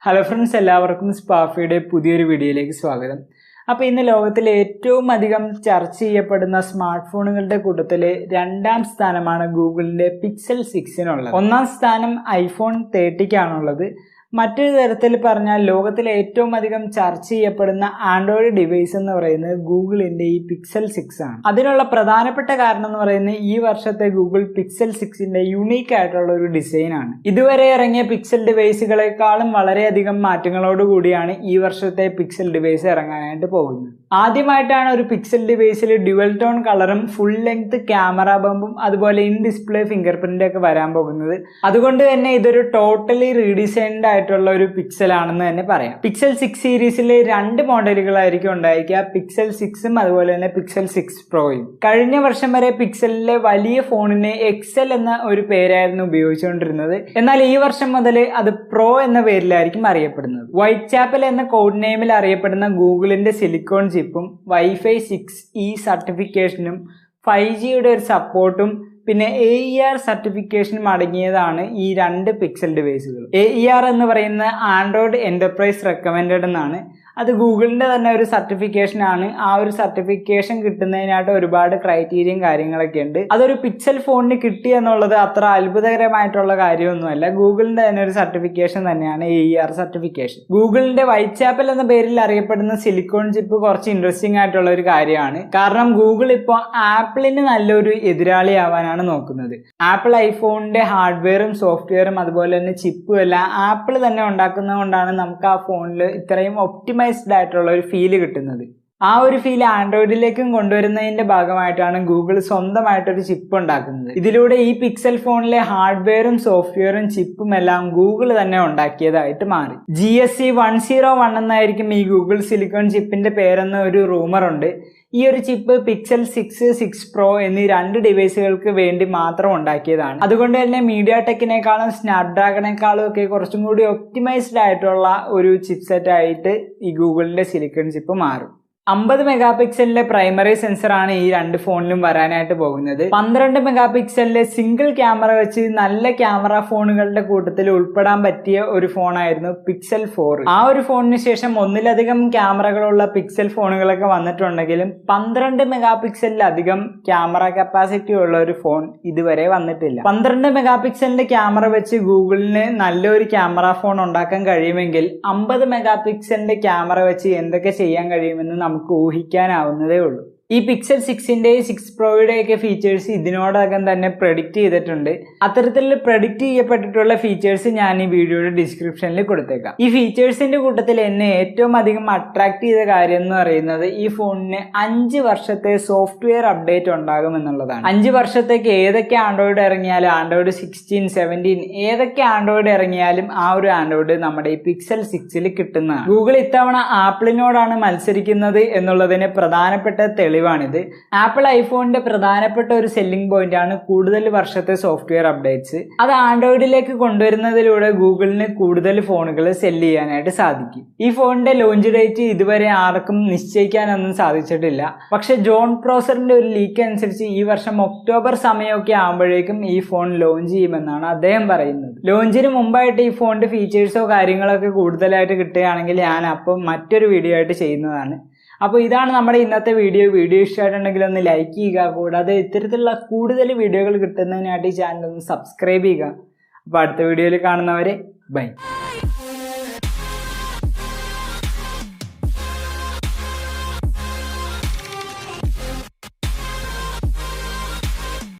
Hello friends, എല്ലാവർക്കും സ്പാഫയുടെ പുതിയൊരു വീഡിയോയിലേക്ക് സ്വാഗതം. അപ്പോൾ ഇന്ന് ലോകത്തിലെ ഏറ്റവും അധികം ചർച്ച ചെയ്യപ്പെടുന്ന സ്മാർട്ട് ഫോണുകളുടെ കൂട്ടത്തിലെ രണ്ടാം സ്ഥാനമാണ് ഗൂഗിളിന്റെ പിക്സൽ 6നുള്ളത്. ഒന്നാം സ്ഥാനം iPhone 30ക്കാണുള്ളത്. മറ്റൊരു തരത്തിൽ പറഞ്ഞാൽ ലോകത്തിലെ ഏറ്റവും അധികം ചർച്ച ചെയ്യപ്പെടുന്ന ആൻഡ്രോയിഡ് ഡിവൈസ് എന്ന് പറയുന്നത് ഗൂഗിളിന്റെ ഈ പിക്സൽ 6 ആണ്. അതിനുള്ള പ്രധാനപ്പെട്ട കാരണം എന്ന് പറയുന്നത് ഈ വർഷത്തെ ഗൂഗിൾ പിക്സൽ 6ന്റെ യുണീക്ക് ആയിട്ടുള്ള ഒരു ഡിസൈൻ ആണ്. ഇതുവരെ ഇറങ്ങിയ പിക്സൽ ഡിവൈസുകളെക്കാളും വളരെയധികം മാറ്റങ്ങളോട് കൂടിയാണ് ഈ വർഷത്തെ പിക്സൽ ഡിവൈസ് ഇറങ്ങാനായിട്ട് പോകുന്നത്. ആദ്യമായിട്ടാണ് ഒരു പിക്സൽ ഡിവൈസിൽ ഡ്യുവൽ ടോൺ കളറും ഫുൾ ലെങ്ത് ക്യാമറ ബമ്പും അതുപോലെ ഇൻ ഡിസ്പ്ലേ ഫിംഗർ പ്രിന്റ് ഒക്കെ വരാൻ പോകുന്നത്. അതുകൊണ്ട് തന്നെ ഇതൊരു ടോട്ടലി റീഡിസൈൻഡ് ആയിട്ടുള്ള ഒരു പിക്സൽ ആണെന്ന് തന്നെ പറയാം. പിക്സൽ 6 സീരീസിൽ രണ്ട് മോഡലുകളായിരിക്കും ഉണ്ടായിരിക്കുക, പിക്സൽ 6ഉം അതുപോലെ തന്നെ പിക്സൽ 6 പ്രോയും. കഴിഞ്ഞ വർഷം വരെ പിക്സലിലെ വലിയ ഫോണിന് എക്സൽ എന്ന ഒരു പേരായിരുന്നു ഉപയോഗിച്ചുകൊണ്ടിരുന്നത്. എന്നാൽ ഈ വർഷം മുതൽ അത് പ്രോ എന്ന പേരിലായിരിക്കും അറിയപ്പെടുന്നത്. വൈറ്റ്ചാപ്പൽ എന്ന കോഡ് നെയിമിൽ അറിയപ്പെടുന്ന ഗൂഗിളിന്റെ സിലിക്കോൺ ചിപ്പും വൈഫൈ 6E സർട്ടിഫിക്കേഷനും 5Gയുടെ ഒരു സപ്പോർട്ടും പിന്നെ AER സർട്ടിഫിക്കേഷനും അടങ്ങിയതാണ് ഈ രണ്ട് പിക്സൽ ഡിവൈസുകൾ. AER എന്ന് പറയുന്ന ആൻഡ്രോയിഡ് എന്റർപ്രൈസ് റെക്കമെൻഡഡ് എന്നാണ്. അത് ഗൂഗിളിന്റെ തന്നെ ഒരു സർട്ടിഫിക്കേഷൻ ആണ്. ആ ഒരു സർട്ടിഫിക്കേഷൻ കിട്ടുന്നതിനായിട്ട് ഒരുപാട് ക്രൈറ്റീരിയയും കാര്യങ്ങളൊക്കെ ഉണ്ട്. അതൊരു പിക്സൽ ഫോണിന് കിട്ടി എന്നുള്ളത് അത്ര അത്ഭുതകരമായിട്ടുള്ള കാര്യമൊന്നുമല്ല. ഗൂഗിളിന്റെ തന്നെ ഒരു സർട്ടിഫിക്കേഷൻ തന്നെയാണ് AER സർട്ടിഫിക്കേഷൻ. ഗൂഗിളിന്റെ വൈറ്റ്ചാപ്പൽ എന്ന പേരിൽ അറിയപ്പെടുന്ന സിലിക്കോൺ ചിപ്പ് കുറച്ച് ഇൻട്രസ്റ്റിംഗ് ആയിട്ടുള്ള ഒരു കാര്യമാണ്. കാരണം ഗൂഗിൾ ഇപ്പോൾ ആപ്പിളിന് നല്ലൊരു എതിരാളിയാവാനാണ് നോക്കുന്നത്. ആപ്പിൾ ഐഫോണിന്റെ ഹാർഡ്വെയറും സോഫ്റ്റ്വെയറും അതുപോലെ തന്നെ ചിപ്പും എല്ലാം ആപ്പിൾ തന്നെ ഉണ്ടാക്കുന്നത് കൊണ്ടാണ് നമുക്ക് ആ ഫോണിൽ ഇത്രയും ഒപ്റ്റിമൈസ്ഡ് ആയിട്ടുള്ള ഒരു ഫീല് കിട്ടുന്നത്. ആ ഒരു ഫീൽ ആൻഡ്രോയിഡിലേക്കും കൊണ്ടുവരുന്നതിന്റെ ഭാഗമായിട്ടാണ് ഗൂഗിൾ സ്വന്തമായിട്ടൊരു ചിപ്പ് ഉണ്ടാക്കുന്നത്. ഇതിലൂടെ ഈ പിക്സൽ ഫോണിലെ ഹാർഡ്വെയറും സോഫ്റ്റ്വെയറും ചിപ്പും എല്ലാം ഗൂഗിൾ തന്നെ ഉണ്ടാക്കിയതായിട്ട് മാറി. GSC 101 എന്നായിരിക്കും ഈ ഗൂഗിൾ സിലിക്കോൺ ചിപ്പിന്റെ പേരെന്ന ഒരു റൂമർ ഉണ്ട്. ഈ ഒരു ചിപ്പ് പിക്സൽ 6, 6 പ്രോ എന്നീ രണ്ട് ഡിവൈസുകൾക്ക് വേണ്ടി മാത്രം ഉണ്ടാക്കിയതാണ്. അതുകൊണ്ട് തന്നെ മീഡിയ ടെക്കിനേക്കാളും സ്നാപ്ഡ്രാഗണേക്കാളും ഒക്കെ കുറച്ചും കൂടി ഒപ്റ്റിമൈസ്ഡ് ആയിട്ടുള്ള ഒരു ചിപ്സെറ്റ് ആയിട്ട് ഈ ഗൂഗിളിന്റെ സിലിക്കൺ ചിപ്പ് മാറും. 50 മെഗാ പിക്സലിന്റെ പ്രൈമറി സെൻസറാണ് ഈ രണ്ട് ഫോണിലും വരാനായിട്ട് പോകുന്നത്. 12 മെഗാ പിക്സലിലെ സിംഗിൾ ക്യാമറ വെച്ച് നല്ല ക്യാമറ ഫോണുകളുടെ കൂട്ടത്തിൽ ഉൾപ്പെടാൻ പറ്റിയ ഒരു ഫോണായിരുന്നു പിക്സൽ 4. ആ ഒരു ഫോണിന് ശേഷം ഒന്നിലധികം ക്യാമറകളുള്ള പിക്സൽ ഫോണുകളൊക്കെ വന്നിട്ടുണ്ടെങ്കിലും 12 മെഗാ പിക്സലിലധികം ക്യാമറ കപ്പാസിറ്റി ഉള്ള ഒരു ഫോൺ ഇതുവരെ വന്നിട്ടില്ല. 12 മെഗാ പിക്സലിന്റെ ക്യാമറ വെച്ച് ഗൂഗിളിന് നല്ലൊരു ക്യാമറ ഫോൺ ഉണ്ടാക്കാൻ കഴിയുമെങ്കിൽ 50 മെഗാ പിക്സലിന്റെ ക്യാമറ വെച്ച് എന്തൊക്കെ ചെയ്യാൻ കഴിയുമെന്ന് നമുക്ക് ഊഹിക്കാനാവുന്നതേ ഉള്ളൂ. ഈ പിക്സൽ 6ന്റെയും 6 പ്രോയുടെയൊക്കെ ഫീച്ചേഴ്സ് ഇതിനോടകം തന്നെ പ്രെഡിക്റ്റ് ചെയ്തിട്ടുണ്ട്. അത്തരത്തിൽ പ്രെഡിക്റ്റ് ചെയ്യപ്പെട്ടിട്ടുള്ള ഫീച്ചേഴ്സ് ഞാൻ ഈ വീഡിയോയുടെ ഡിസ്ക്രിപ്ഷനിൽ കൊടുത്തേക്കാം. ഈ ഫീച്ചേഴ്സിന്റെ കൂട്ടത്തിൽ എന്നെ ഏറ്റവും അധികം അട്രാക്ട് ചെയ്ത കാര്യം എന്ന് പറയുന്നത് ഈ ഫോണിന് 5 വർഷത്തെ സോഫ്റ്റ്വെയർ അപ്ഡേറ്റ് ഉണ്ടാകും എന്നുള്ളതാണ്. 5 വർഷത്തേക്ക് ഏതൊക്കെ ആൻഡ്രോയിഡ് ഇറങ്ങിയാലും ആൻഡ്രോയിഡ് 16, 17 ഏതൊക്കെ ആൻഡ്രോയിഡ് ഇറങ്ങിയാലും ആ ഒരു ആൻഡ്രോയിഡ് നമ്മുടെ ഈ പിക്സൽ 6ൽ കിട്ടുന്നതാണ്. ഗൂഗിൾ ഇത്തവണ ആപ്പിളിനോടാണ് മത്സരിക്കുന്നത് എന്നുള്ളതിന് പ്രധാനപ്പെട്ട തെളിവാണിത്. ആപ്പിൾ ഐഫോണിന്റെ പ്രധാനപ്പെട്ട ഒരു സെല്ലിംഗ് പോയിന്റ് ആണ് കൂടുതൽ വർഷത്തെ സോഫ്റ്റ്വെയർ അപ്ഡേറ്റ്സ്. അത് ആൻഡ്രോയിഡിലേക്ക് കൊണ്ടുവരുന്നതിലൂടെ ഗൂഗിളിന് കൂടുതൽ ഫോണുകൾ സെല്ല് ചെയ്യാനായിട്ട് സാധിക്കും. ഈ ഫോണിന്റെ ലോഞ്ച് ഡേറ്റ് ഇതുവരെ ആർക്കും നിശ്ചയിക്കാനൊന്നും സാധിച്ചിട്ടില്ല. പക്ഷെ ജോൺ പ്രോസറിന്റെ ഒരു ലീക്ക് അനുസരിച്ച് ഈ വർഷം ഒക്ടോബർ സമയമൊക്കെ ആകുമ്പോഴേക്കും ഈ ഫോൺ ലോഞ്ച് ചെയ്യുമെന്നാണ് അദ്ദേഹം പറയുന്നത്. ലോഞ്ചിന് മുമ്പായിട്ട് ഈ ഫോണിന്റെ ഫീച്ചേഴ്സോ കാര്യങ്ങളൊക്കെ കൂടുതലായിട്ട് കിട്ടുകയാണെങ്കിൽ ഞാൻ അപ്പം മറ്റൊരു വീഡിയോ ആയിട്ട് ചെയ്യുന്നതാണ്. അപ്പോൾ ഇതാണ് നമ്മുടെ ഇന്നത്തെ വീഡിയോ. ഇഷ്ടമായിട്ടുണ്ടെങ്കിൽ ഒന്ന് ലൈക്ക് ചെയ്യുക. കൂടാതെ ഇത്തരത്തിലുള്ള കൂടുതൽ വീഡിയോകൾ കിട്ടുന്നതിനായിട്ട് ഈ ചാനൽ ഒന്ന് സബ്സ്ക്രൈബ് ചെയ്യുക. അപ്പോൾ അടുത്ത വീഡിയോയിൽ കാണുന്നവരെ ബൈ.